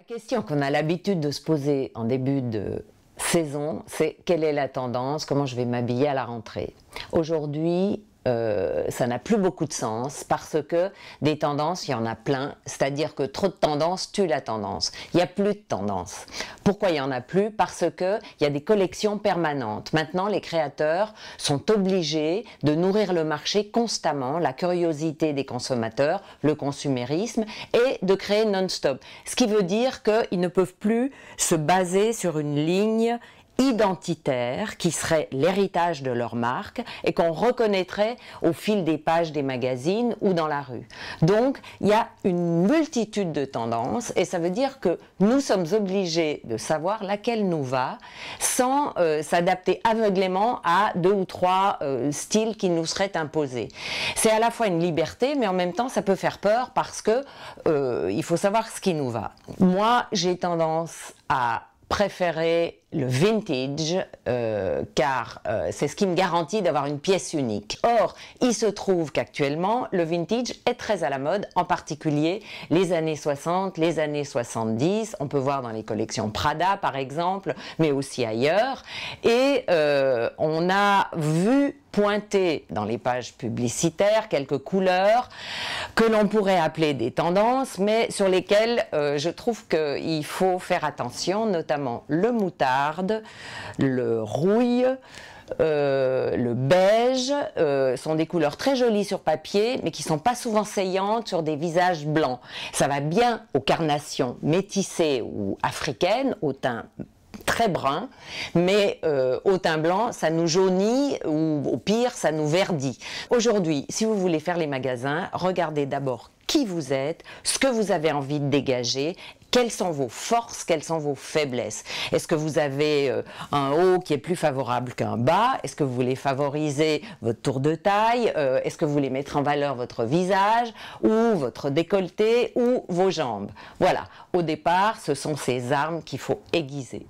question qu'on a l'habitude de se poser en début de saison, c'est quelle est la tendance, comment je vais m'habiller à la rentrée. Aujourd'hui, ça n'a plus beaucoup de sens parce que des tendances, il y en a plein, c'est-à-dire que trop de tendances tue la tendance. Il n'y a plus de tendance. Pourquoi il n'y en a plus? Parce qu'il y a des collections permanentes. Maintenant, les créateurs sont obligés de nourrir le marché constamment, la curiosité des consommateurs, le consumérisme, et de créer non-stop. Ce qui veut dire qu'ils ne peuvent plus se baser sur une ligne identitaire qui serait l'héritage de leur marque et qu'on reconnaîtrait au fil des pages des magazines ou dans la rue. Donc, il y a une multitude de tendances et ça veut dire que nous sommes obligés de savoir laquelle nous va sans s'adapter aveuglément à 2 ou 3 styles qui nous seraient imposés. C'est à la fois une liberté, mais en même temps, ça peut faire peur parce que il faut savoir ce qui nous va. Moi, j'ai tendance à préférer le vintage car c'est ce qui me garantit d'avoir une pièce unique. Or, il se trouve qu'actuellement, le vintage est très à la mode, en particulier les années 60, les années 70. On peut voir dans les collections Prada, par exemple, mais aussi ailleurs. Et on a vu pointer dans les pages publicitaires quelques couleurs que l'on pourrait appeler des tendances, mais sur lesquelles je trouve qu'il faut faire attention, notamment le moutarde, le rouille, le beige, sont des couleurs très jolies sur papier, mais qui ne sont pas souvent saillantes sur des visages blancs. Ça va bien aux carnations métissées ou africaines, au teint très brun, mais au teint blanc, ça nous jaunit ou au pire, ça nous verdit. Aujourd'hui, si vous voulez faire les magasins, regardez d'abord qui vous êtes, ce que vous avez envie de dégager, quelles sont vos forces, quelles sont vos faiblesses. Est-ce que vous avez un haut qui est plus favorable qu'un bas? Est-ce que vous voulez favoriser votre tour de taille? Est-ce que vous voulez mettre en valeur votre visage ou votre décolleté ou vos jambes? Voilà, au départ, ce sont ces armes qu'il faut aiguiser.